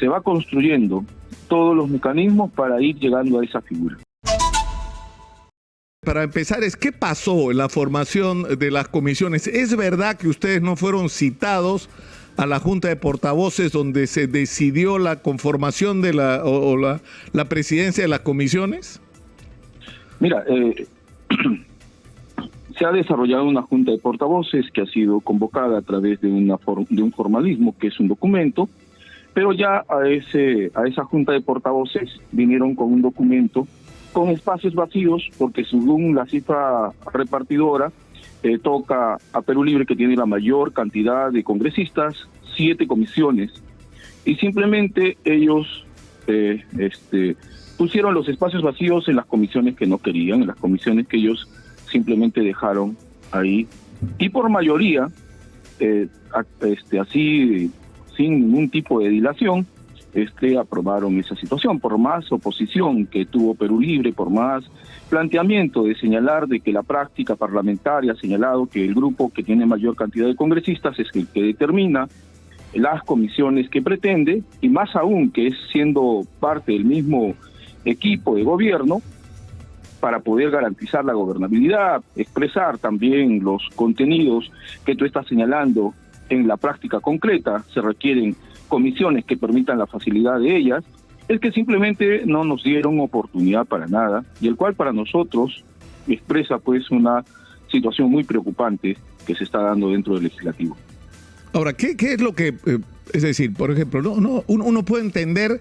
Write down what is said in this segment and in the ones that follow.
se va construyendo todos los mecanismos para ir llegando a esa figura. Para empezar, ¿qué pasó en la formación de las comisiones? ¿Es verdad que ustedes no fueron citados a la Junta de Portavoces donde se decidió la conformación de la presidencia de las comisiones? Mira, se ha desarrollado una Junta de Portavoces que ha sido convocada a través de un formalismo que es un documento, pero ya a esa Junta de Portavoces vinieron con un documento con espacios vacíos, porque según la cifra repartidora, toca a Perú Libre, que tiene la mayor cantidad de congresistas, 7 comisiones, y simplemente ellos pusieron los espacios vacíos en las comisiones que no querían, en las comisiones que ellos simplemente dejaron ahí, y por mayoría, así, sin ningún tipo de dilación, aprobaron esa situación. Por más oposición que tuvo Perú Libre, por más planteamiento de señalar de que la práctica parlamentaria ha señalado que el grupo que tiene mayor cantidad de congresistas es el que determina las comisiones que pretende, y más aún que es siendo parte del mismo equipo de gobierno, para poder garantizar la gobernabilidad, expresar también los contenidos que tú estás señalando en la práctica concreta, se requieren comisiones que permitan la facilidad de ellas, es que simplemente no nos dieron oportunidad para nada, y el cual para nosotros expresa pues una situación muy preocupante que se está dando dentro del legislativo. Ahora, ¿qué es lo que, es decir, por ejemplo, uno puede entender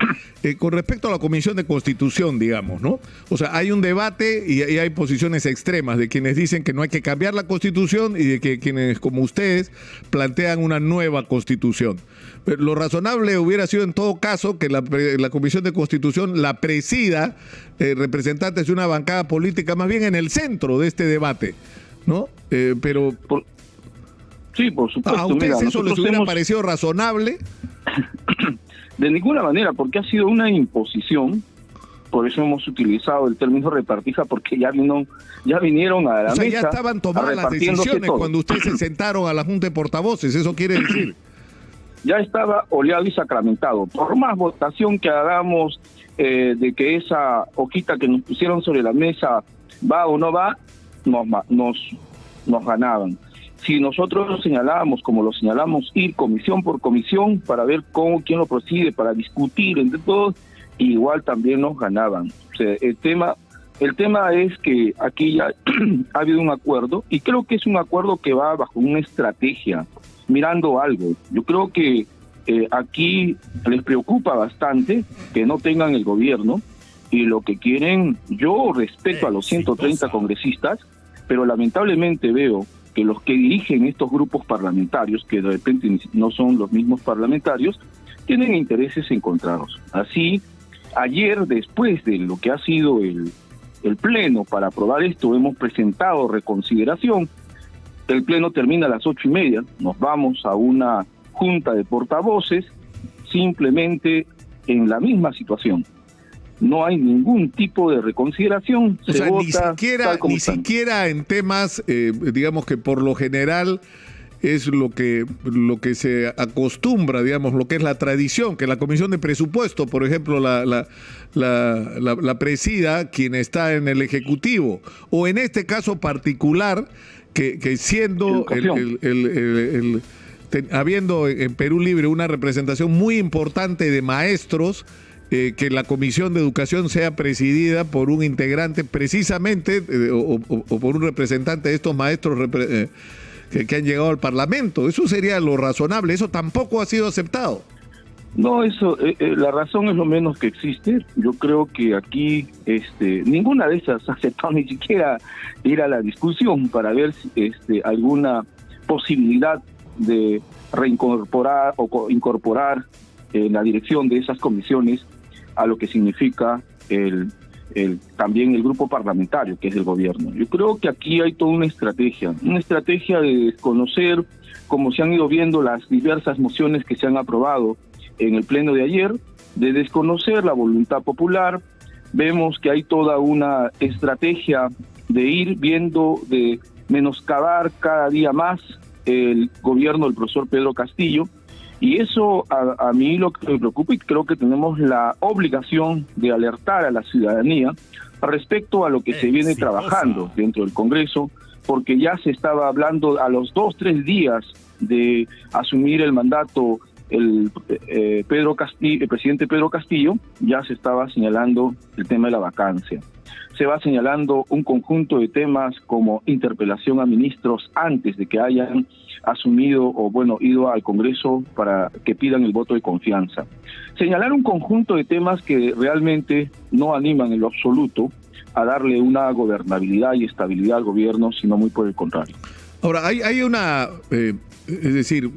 con respecto a la Comisión de Constitución, digamos, ¿no? O sea, hay un debate y hay posiciones extremas de quienes dicen que no hay que cambiar la Constitución y de que quienes, como ustedes, plantean una nueva Constitución. Pero lo razonable hubiera sido en todo caso que la Comisión de Constitución la presida representantes de una bancada política más bien en el centro de este debate, ¿no? Sí, por supuesto. ¿A ustedes eso les hubiera parecido razonable? De ninguna manera, porque ha sido una imposición. Por eso hemos utilizado el término repartija, porque ya vinieron a la mesa. Ya estaban tomadas las decisiones todo cuando ustedes se sentaron a la Junta de Portavoces, eso quiere decir. Ya estaba oleado y sacramentado. Por más votación que hagamos de que esa hojita que nos pusieron sobre la mesa va o no va, nos ganaban. Si nosotros lo señalábamos, como lo señalamos, ir comisión por comisión para ver quién lo procede, para discutir entre todos, igual también nos ganaban. O sea, el tema es que aquí ya ha habido un acuerdo, y creo que es un acuerdo que va bajo una estrategia, mirando algo. Yo creo que aquí les preocupa bastante que no tengan el gobierno, y lo que quieren, yo respeto a los 130 congresistas, pero lamentablemente veo que los que dirigen estos grupos parlamentarios, que de repente no son los mismos parlamentarios, tienen intereses encontrados. Así, ayer, después de lo que ha sido el pleno para aprobar esto, hemos presentado reconsideración. El pleno termina a las 8:30, nos vamos a una junta de portavoces, simplemente en la misma situación. No hay ningún tipo de reconsideración. O sea, ni siquiera en temas, digamos que por lo general es lo que se acostumbra, digamos, lo que es la tradición, que la Comisión de Presupuesto, por ejemplo, la presida quien está en el Ejecutivo, o en este caso particular, que siendo habiendo en Perú Libre una representación muy importante de maestros, que la Comisión de Educación sea presidida por un integrante precisamente o por un representante de estos maestros que han llegado al Parlamento. Eso sería lo razonable. Eso tampoco ha sido aceptado. No, eso, la razón es lo menos que existe. Yo creo que aquí ninguna de esas ha aceptado ni siquiera ir a la discusión para ver si alguna posibilidad de reincorporar o incorporar la dirección de esas comisiones a lo que significa también el grupo parlamentario, que es el gobierno. Yo creo que aquí hay toda una estrategia de desconocer, como se han ido viendo las diversas mociones que se han aprobado en el pleno de ayer, de desconocer la voluntad popular. Vemos que hay toda una estrategia de ir viendo, de menoscabar cada día más el gobierno del profesor Pedro Castillo, Y eso a mí lo que me preocupa, y creo que tenemos la obligación de alertar a la ciudadanía respecto a lo que se viene trabajando dentro del Congreso, porque ya se estaba hablando a los 2-3 días de asumir el mandato el presidente Pedro Castillo, ya se estaba señalando el tema de la vacancia. Se va señalando un conjunto de temas como interpelación a ministros antes de que hayan asumido o ido al Congreso para que pidan el voto de confianza. Señalar un conjunto de temas que realmente no animan en lo absoluto a darle una gobernabilidad y estabilidad al gobierno, sino muy por el contrario. Ahora, hay una... es decir,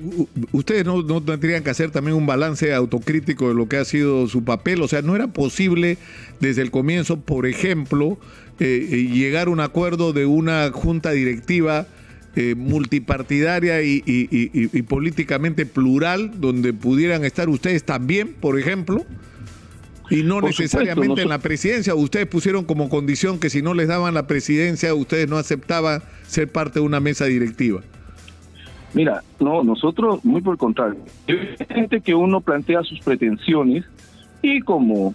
ustedes no tendrían que hacer también un balance autocrítico de lo que ha sido su papel. O sea, no era posible desde el comienzo, por ejemplo, llegar a un acuerdo de una junta directiva multipartidaria y políticamente plural, donde pudieran estar ustedes también, por ejemplo, y no por necesariamente supuesto, en la presidencia. Ustedes pusieron como condición que si no les daban la presidencia, ustedes no aceptaban ser parte de una mesa directiva. Mira, no, nosotros muy por el contrario. Es evidente que uno plantea sus pretensiones y como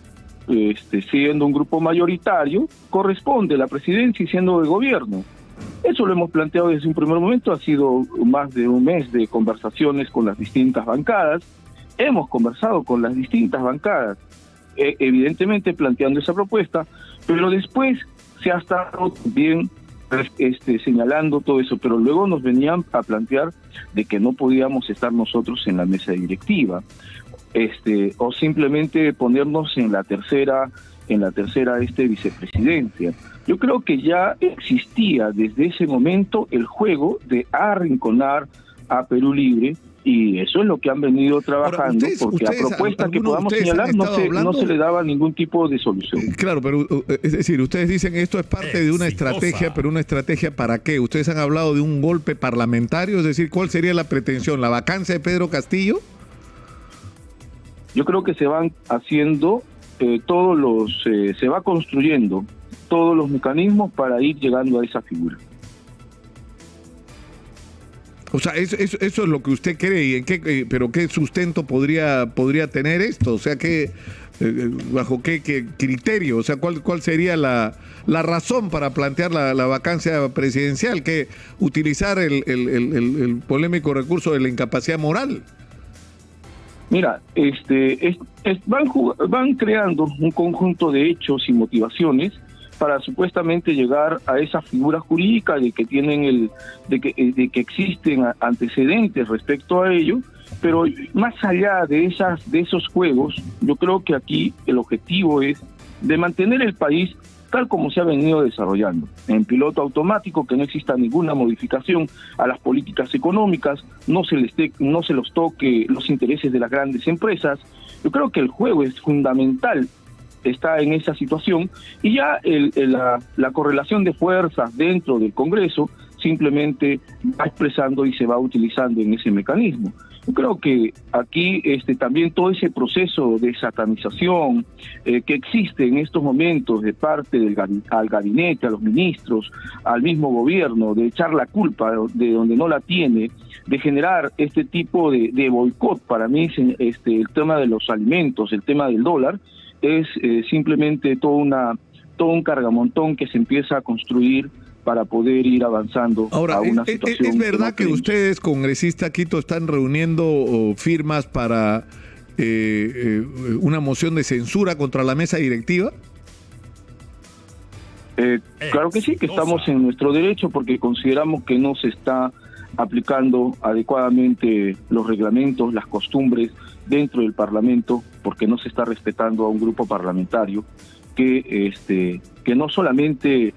siendo un grupo mayoritario, corresponde la presidencia y siendo de gobierno. Eso lo hemos planteado desde un primer momento, ha sido más de un mes de conversaciones con las distintas bancadas. Hemos conversado con las distintas bancadas, evidentemente planteando esa propuesta, pero después se ha estado también señalando todo eso, pero luego nos venían a plantear de que no podíamos estar nosotros en la mesa directiva, o simplemente ponernos en la tercera vicepresidencia. Yo creo que ya existía desde ese momento el juego de arrinconar a Perú Libre, y eso es lo que han venido trabajando. Ahora, porque a propuesta que podamos señalar no se le daba ningún tipo de solución. Claro, pero es decir, ustedes dicen esto es parte de una estrategia, pero ¿una estrategia para qué? Ustedes han hablado de un golpe parlamentario, es decir, ¿cuál sería la pretensión? ¿La vacancia de Pedro Castillo? Yo creo que se van haciendo se va construyendo todos los mecanismos para ir llegando a esa figura. O sea, eso es lo que usted cree, y pero ¿qué sustento podría tener esto? O sea, ¿bajo qué criterio? O sea, ¿cuál sería la razón para plantear la vacancia presidencial? ¿Que utilizar el polémico recurso de la incapacidad moral? Mira, van creando un conjunto de hechos y motivaciones para supuestamente llegar a esa figura jurídica de que tienen de que existen antecedentes respecto a ello, pero más allá de esos juegos, yo creo que aquí el objetivo es de mantener el país tal como se ha venido desarrollando, en piloto automático, que no exista ninguna modificación a las políticas económicas, no se los toque los intereses de las grandes empresas. Yo creo que el juego es fundamental, está en esa situación, y ya la correlación de fuerzas dentro del Congreso simplemente va expresando y se va utilizando en ese mecanismo. Yo creo que aquí también todo ese proceso de satanización que existe en estos momentos de parte al gabinete, a los ministros, al mismo gobierno, de echar la culpa de donde no la tiene, de generar este tipo de boicot, para mí el tema de los alimentos, el tema del dólar, es simplemente todo un cargamontón que se empieza a construir para poder ir avanzando. Ahora, a una situación. ¿Es verdad que ustedes, congresista Quito, están reuniendo firmas para una moción de censura contra la mesa directiva? Claro que sí, que estamos en nuestro derecho, porque consideramos que no se está aplicando adecuadamente los reglamentos, las costumbres dentro del Parlamento, porque no se está respetando a un grupo parlamentario que no solamente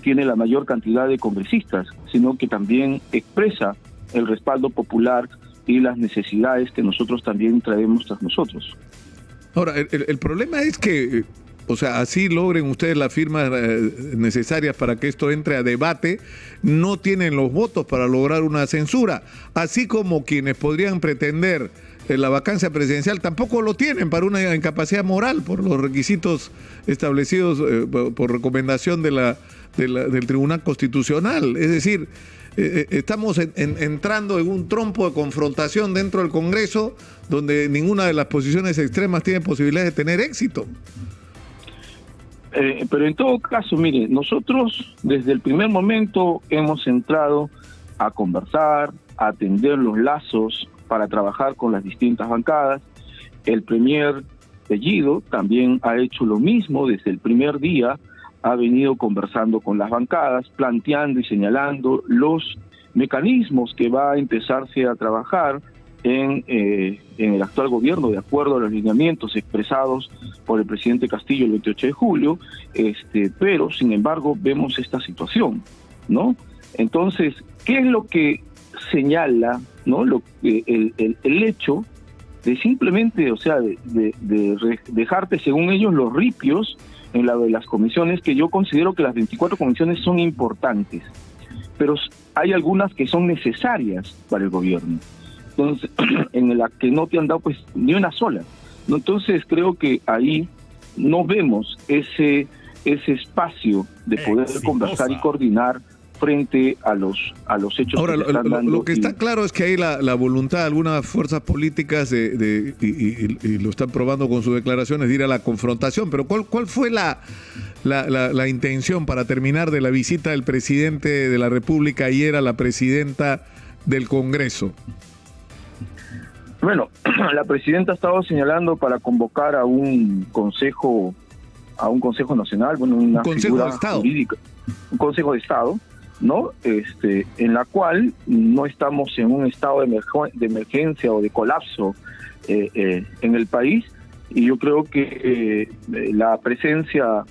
tiene la mayor cantidad de congresistas, sino que también expresa el respaldo popular y las necesidades que nosotros también traemos tras nosotros. Ahora, el problema es que, o sea, así logren ustedes las firmas necesarias para que esto entre a debate, no tienen los votos para lograr una censura, así como quienes podrían pretender la vacancia presidencial, tampoco lo tienen para una incapacidad moral por los requisitos establecidos por recomendación del Tribunal Constitucional. Es decir, estamos entrando en un trompo de confrontación dentro del Congreso donde ninguna de las posiciones extremas tiene posibilidades de tener éxito. Pero en todo caso, mire, nosotros desde el primer momento hemos entrado a conversar, a tender los lazos para trabajar con las distintas bancadas. El premier Bellido también ha hecho lo mismo desde el primer día, ha venido conversando con las bancadas, planteando y señalando los mecanismos que va a empezarse a trabajar en el actual gobierno, de acuerdo a los lineamientos expresados por el presidente Castillo el 28 de julio, pero sin embargo vemos esta situación, ¿no? Entonces, ¿qué es lo que señala, ¿no? El hecho de simplemente, o sea, de dejarte, según ellos, los ripios en la de las comisiones, que yo considero que las 24 comisiones son importantes, pero hay algunas que son necesarias para el gobierno. Entonces, en la que no te han dado pues ni una sola, ¿no? Entonces creo que ahí no vemos ese espacio de poder conversar y coordinar frente a los hechos. Ahora, que se están dando. Lo que está claro es que hay la voluntad de algunas fuerzas políticas y lo están probando con sus declaraciones de ir a la confrontación, pero ¿cuál fue la intención para terminar de la visita del presidente de la República ayer a la presidenta del Congreso? Bueno, la presidenta ha estado señalando para convocar a un consejo nacional, bueno, una consejo figura de Estado jurídica, un consejo de Estado, ¿no? En la cual no estamos en un estado de emergencia o de colapso en el país, y yo creo que la presencia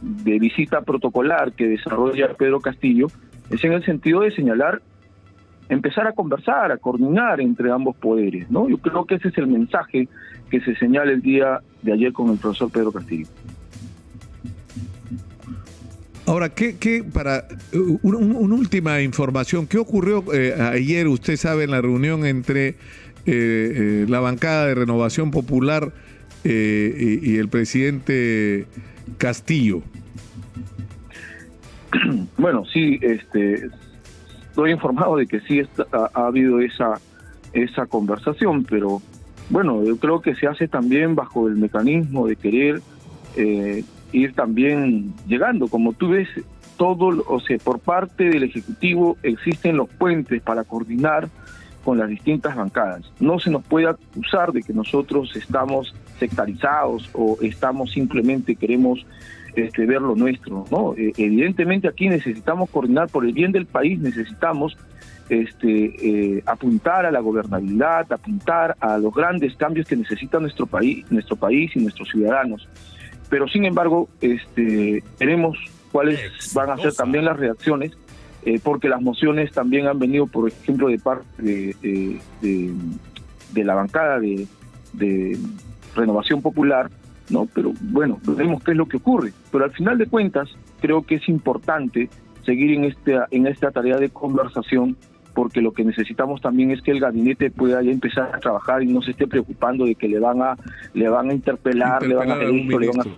de visita protocolar que desarrolla Pedro Castillo es en el sentido de señalar, empezar a conversar, a coordinar entre ambos poderes, ¿no? Yo creo que ese es el mensaje que se señala el día de ayer con el profesor Pedro Castillo. Ahora, para una última información, ¿qué ocurrió ayer, usted sabe, en la reunión entre la bancada de Renovación Popular y el presidente Castillo? Bueno, sí, estoy informado de que sí ha habido esa conversación, pero bueno, yo creo que se hace también bajo el mecanismo de querer ir también llegando. Como tú ves, por parte del Ejecutivo existen los puentes para coordinar con las distintas bancadas. No se nos puede acusar de que nosotros estamos sectarizados o simplemente queremos ver lo nuestro, ¿no? Evidentemente aquí necesitamos coordinar por el bien del país, necesitamos apuntar a la gobernabilidad, apuntar a los grandes cambios que necesita nuestro país y nuestros ciudadanos. Pero sin embargo, veremos cuáles van a ser también las reacciones, porque las mociones también han venido, por ejemplo, de parte de la bancada de Renovación Popular, ¿no? Pero bueno, veremos qué es lo que ocurre. Pero al final de cuentas, creo que es importante seguir en esta tarea de conversación, porque lo que necesitamos también es que el gabinete pueda ya empezar a trabajar y no se esté preocupando de que le van a interpelar, le van a hacer esto,